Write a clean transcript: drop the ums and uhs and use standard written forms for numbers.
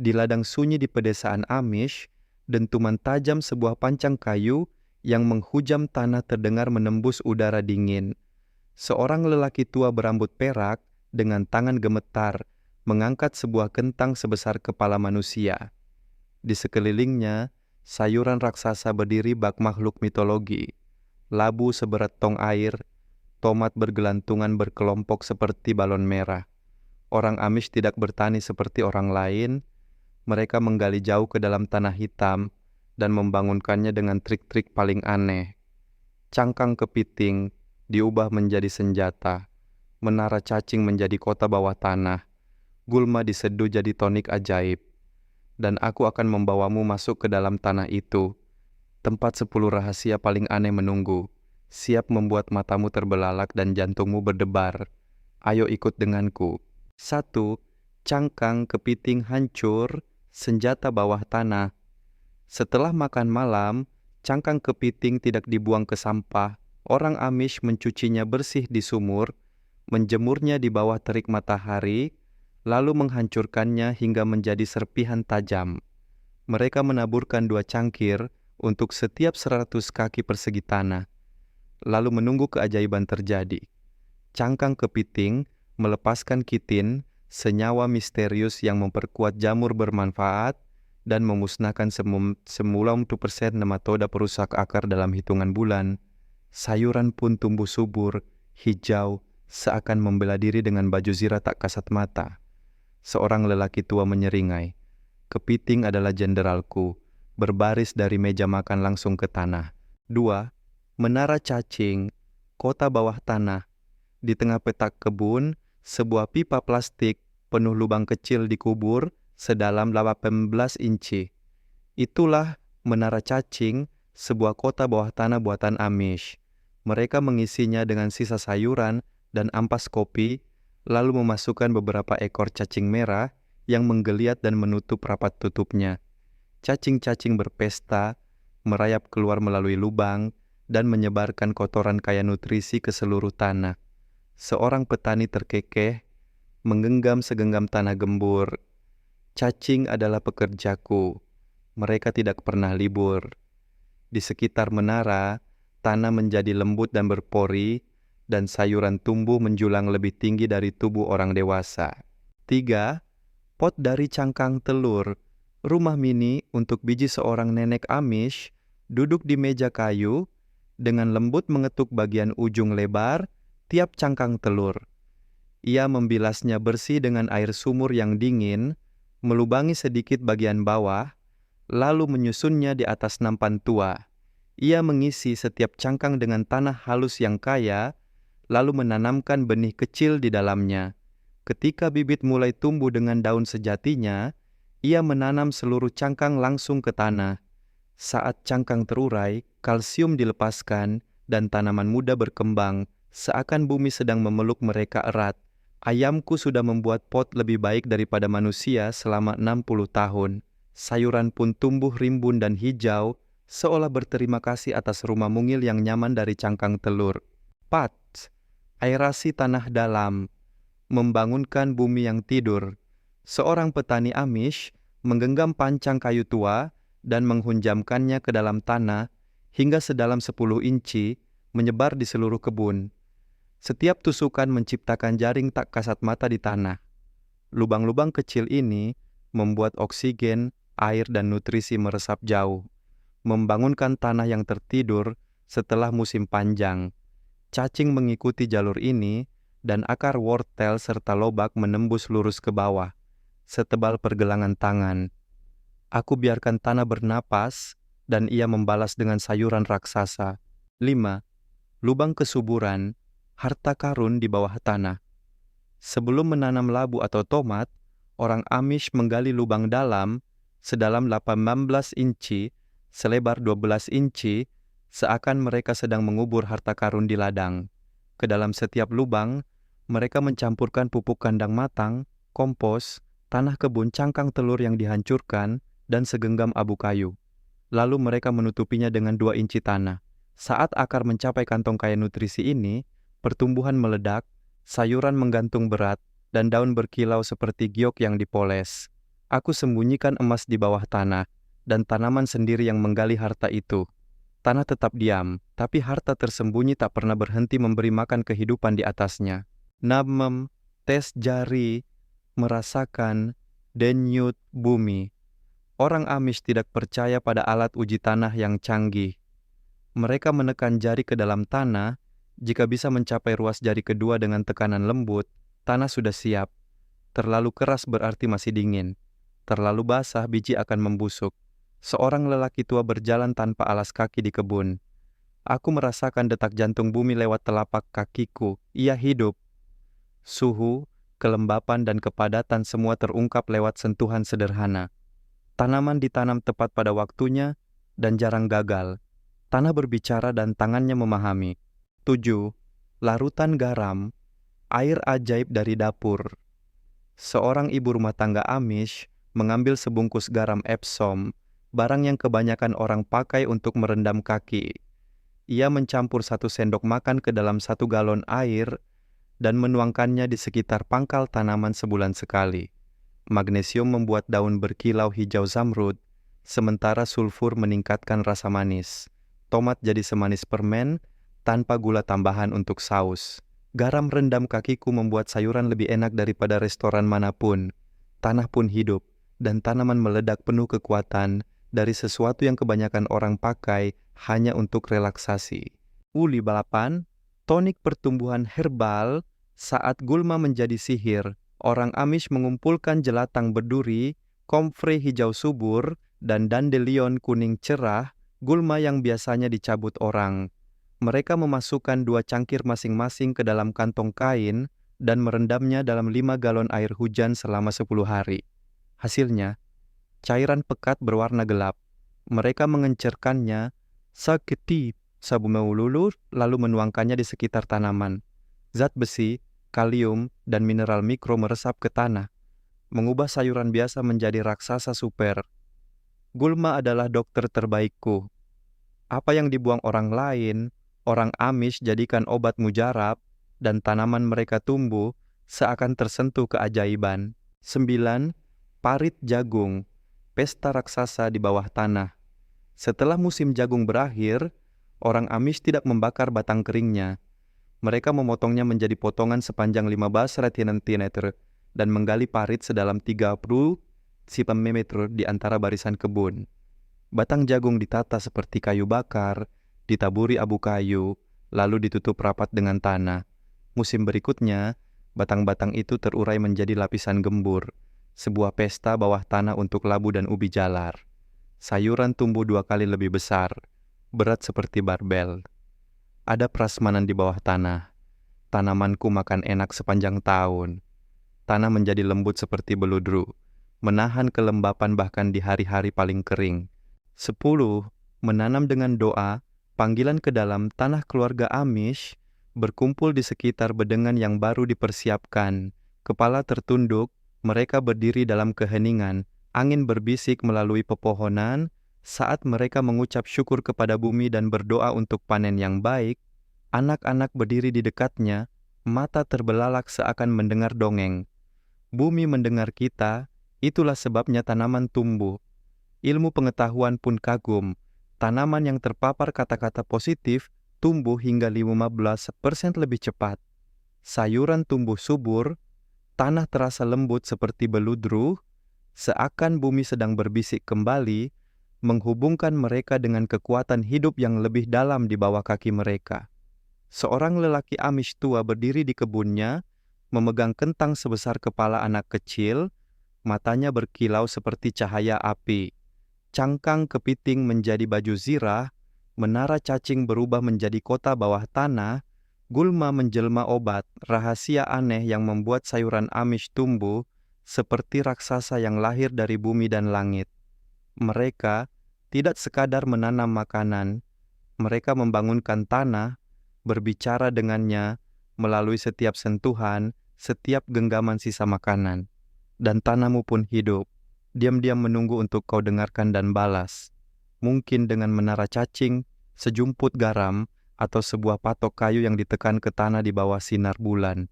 Di ladang sunyi di pedesaan Amish, dentuman tajam sebuah pancang kayu yang menghujam tanah terdengar menembus udara dingin. Seorang lelaki tua berambut perak dengan tangan gemetar mengangkat sebuah kentang sebesar kepala manusia. Di sekelilingnya, sayuran raksasa berdiri bak makhluk mitologi. Labu seberat tong air, tomat bergelantungan berkelompok seperti balon merah. Orang Amish tidak bertani seperti orang lain. Mereka menggali jauh ke dalam tanah hitam dan membangunkannya dengan trik-trik paling aneh. Cangkang kepiting diubah menjadi senjata, menara cacing menjadi kota bawah tanah, gulma diseduh jadi tonik ajaib. Dan aku akan membawamu masuk ke dalam tanah itu, tempat 10 rahasia paling aneh menunggu, siap membuat matamu terbelalak dan jantungmu berdebar. Ayo ikut denganku. 1. Cangkang kepiting hancur, senjata bawah tanah. Setelah makan malam, cangkang kepiting tidak dibuang ke sampah. Orang Amish mencucinya bersih di sumur, menjemurnya di bawah terik matahari, lalu menghancurkannya hingga menjadi serpihan tajam. Mereka menaburkan 2 cangkir untuk setiap 100 kaki persegi tanah, lalu menunggu keajaiban terjadi. Cangkang kepiting melepaskan kitin, senyawa misterius yang memperkuat jamur bermanfaat dan memusnahkan semula 1% nematoda perusak akar dalam hitungan bulan. Sayuran pun tumbuh subur, hijau, seakan membela diri dengan baju zirah tak kasat mata. Seorang lelaki tua menyeringai, "Kepiting adalah jenderalku," berbaris dari meja makan langsung ke tanah. 2. Menara cacing, kota bawah tanah. Di tengah petak kebun, sebuah pipa plastik penuh lubang kecil dikubur sedalam 18 inci. Itulah menara cacing, sebuah kota bawah tanah buatan Amish. Mereka mengisinya dengan sisa sayuran dan ampas kopi, lalu memasukkan beberapa ekor cacing merah yang menggeliat dan menutup rapat tutupnya. Cacing-cacing berpesta, merayap keluar melalui lubang, dan menyebarkan kotoran kaya nutrisi ke seluruh tanah. Seorang petani terkekeh menggenggam segenggam tanah gembur. Cacing adalah pekerjaku. Mereka tidak pernah libur. Di sekitar menara, tanah menjadi lembut dan berpori, dan sayuran tumbuh menjulang lebih tinggi dari tubuh orang dewasa. 3. Pot dari cangkang telur. Rumah mini untuk biji seorang nenek Amish duduk di meja kayu, dengan lembut mengetuk bagian ujung lebar tiap cangkang telur. Ia membilasnya bersih dengan air sumur yang dingin, melubangi sedikit bagian bawah, lalu menyusunnya di atas nampan tua. Ia mengisi setiap cangkang dengan tanah halus yang kaya, lalu menanamkan benih kecil di dalamnya. Ketika bibit mulai tumbuh dengan daun sejatinya, ia menanam seluruh cangkang langsung ke tanah. Saat cangkang terurai, kalsium dilepaskan dan tanaman muda berkembang, seakan bumi sedang memeluk mereka erat. Ayamku sudah membuat pot lebih baik daripada manusia selama 60 tahun. Sayuran pun tumbuh rimbun dan hijau, seolah berterima kasih atas rumah mungil yang nyaman dari cangkang telur. 4. Aerasi tanah dalam, membangunkan bumi yang tidur. Seorang petani Amish menggenggam pancang kayu tua dan menghunjamkannya ke dalam tanah hingga sedalam 10 inci, menyebar di seluruh kebun. Setiap tusukan menciptakan jaring tak kasat mata di tanah. Lubang-lubang kecil ini membuat oksigen, air, dan nutrisi meresap jauh, membangunkan tanah yang tertidur setelah musim panjang. Cacing mengikuti jalur ini, dan akar wortel serta lobak menembus lurus ke bawah, setebal pergelangan tangan. Aku biarkan tanah bernapas, dan ia membalas dengan sayuran raksasa. 5. Lubang kesuburan, harta karun di bawah tanah. Sebelum menanam labu atau tomat, orang Amish menggali lubang dalam, sedalam 18 inci, selebar 12 inci, seakan mereka sedang mengubur harta karun di ladang. Ke dalam setiap lubang, mereka mencampurkan pupuk kandang matang, kompos, tanah kebun, cangkang telur yang dihancurkan, dan segenggam abu kayu. Lalu mereka menutupinya dengan 2 inci tanah. Saat akar mencapai kantong kaya nutrisi ini, pertumbuhan meledak, sayuran menggantung berat, dan daun berkilau seperti giok yang dipoles. Aku sembunyikan emas di bawah tanah, dan tanaman sendiri yang menggali harta itu. Tanah tetap diam, tapi harta tersembunyi tak pernah berhenti memberi makan kehidupan di atasnya. Namem, tes jari, merasakan, denyut bumi. Orang Amish tidak percaya pada alat uji tanah yang canggih. Mereka menekan jari ke dalam tanah. Jika bisa mencapai ruas jari kedua dengan tekanan lembut, tanah sudah siap. Terlalu keras berarti masih dingin. Terlalu basah, biji akan membusuk. Seorang lelaki tua berjalan tanpa alas kaki di kebun. Aku merasakan detak jantung bumi lewat telapak kakiku. Ia hidup. Suhu, kelembapan, dan kepadatan semua terungkap lewat sentuhan sederhana. Tanaman ditanam tepat pada waktunya dan jarang gagal. Tanah berbicara dan tangannya memahami. 7. Larutan garam, air ajaib dari dapur. Seorang ibu rumah tangga Amish mengambil sebungkus garam Epsom, barang yang kebanyakan orang pakai untuk merendam kaki. Ia mencampur 1 sendok makan ke dalam 1 galon air dan menuangkannya di sekitar pangkal tanaman sebulan sekali. Magnesium membuat daun berkilau hijau zamrud, sementara sulfur meningkatkan rasa manis. Tomat jadi semanis permen tanpa gula tambahan untuk saus. Garam rendam kakiku membuat sayuran lebih enak daripada restoran manapun. Tanah pun hidup, dan tanaman meledak penuh kekuatan dari sesuatu yang kebanyakan orang pakai hanya untuk relaksasi. Uli 8, tonik pertumbuhan herbal. Saat gulma menjadi sihir, orang Amish mengumpulkan jelatang berduri, komfrey hijau subur, dan dandelion kuning cerah, gulma yang biasanya dicabut orang. Mereka memasukkan 2 cangkir masing-masing ke dalam kantong kain dan merendamnya dalam 5 galon air hujan selama 10 hari. Hasilnya, cairan pekat berwarna gelap. Mereka mengencerkannya saketi sabu meululur, lalu menuangkannya di sekitar tanaman. Zat besi, kalium, dan mineral mikro meresap ke tanah, mengubah sayuran biasa menjadi raksasa super. Gulma adalah dokter terbaikku. Apa yang dibuang orang lain, orang Amish jadikan obat mujarab, dan tanaman mereka tumbuh seakan tersentuh keajaiban. 9. Parit jagung, pesta raksasa di bawah tanah. Setelah musim jagung berakhir, orang Amish tidak membakar batang keringnya. Mereka memotongnya menjadi potongan sepanjang 15 cm dan menggali parit sedalam 30 cm di antara barisan kebun. Batang jagung ditata seperti kayu bakar, ditaburi abu kayu, lalu ditutup rapat dengan tanah. Musim berikutnya, batang-batang itu terurai menjadi lapisan gembur, sebuah pesta bawah tanah untuk labu dan ubi jalar. Sayuran tumbuh 2 kali lebih besar, berat seperti barbel. Ada prasmanan di bawah tanah. Tanamanku makan enak sepanjang tahun. Tanah menjadi lembut seperti beludru, menahan kelembapan bahkan di hari-hari paling kering. 10. Menanam dengan doa, panggilan ke dalam tanah keluarga Amish, berkumpul di sekitar bedengan yang baru dipersiapkan. Kepala tertunduk, mereka berdiri dalam keheningan. Angin berbisik melalui pepohonan. Saat mereka mengucap syukur kepada bumi dan berdoa untuk panen yang baik, anak-anak berdiri di dekatnya, mata terbelalak seakan mendengar dongeng. Bumi mendengar kita, itulah sebabnya tanaman tumbuh. Ilmu pengetahuan pun kagum. Tanaman yang terpapar kata-kata positif tumbuh hingga 15% lebih cepat. Sayuran tumbuh subur, tanah terasa lembut seperti beludru, seakan bumi sedang berbisik kembali, menghubungkan mereka dengan kekuatan hidup yang lebih dalam di bawah kaki mereka. Seorang lelaki Amish tua berdiri di kebunnya, memegang kentang sebesar kepala anak kecil, matanya berkilau seperti cahaya api. Cangkang kepiting menjadi baju zirah, menara cacing berubah menjadi kota bawah tanah, gulma menjelma obat, rahasia aneh yang membuat sayuran Amish tumbuh seperti raksasa yang lahir dari bumi dan langit. Mereka tidak sekadar menanam makanan, mereka membangunkan tanah, berbicara dengannya melalui setiap sentuhan, setiap genggaman sisa makanan. Dan tanahmu pun hidup, diam-diam menunggu untuk kau dengarkan dan balas. Mungkin dengan menara cacing, sejumput garam, atau sebuah patok kayu yang ditekan ke tanah di bawah sinar bulan.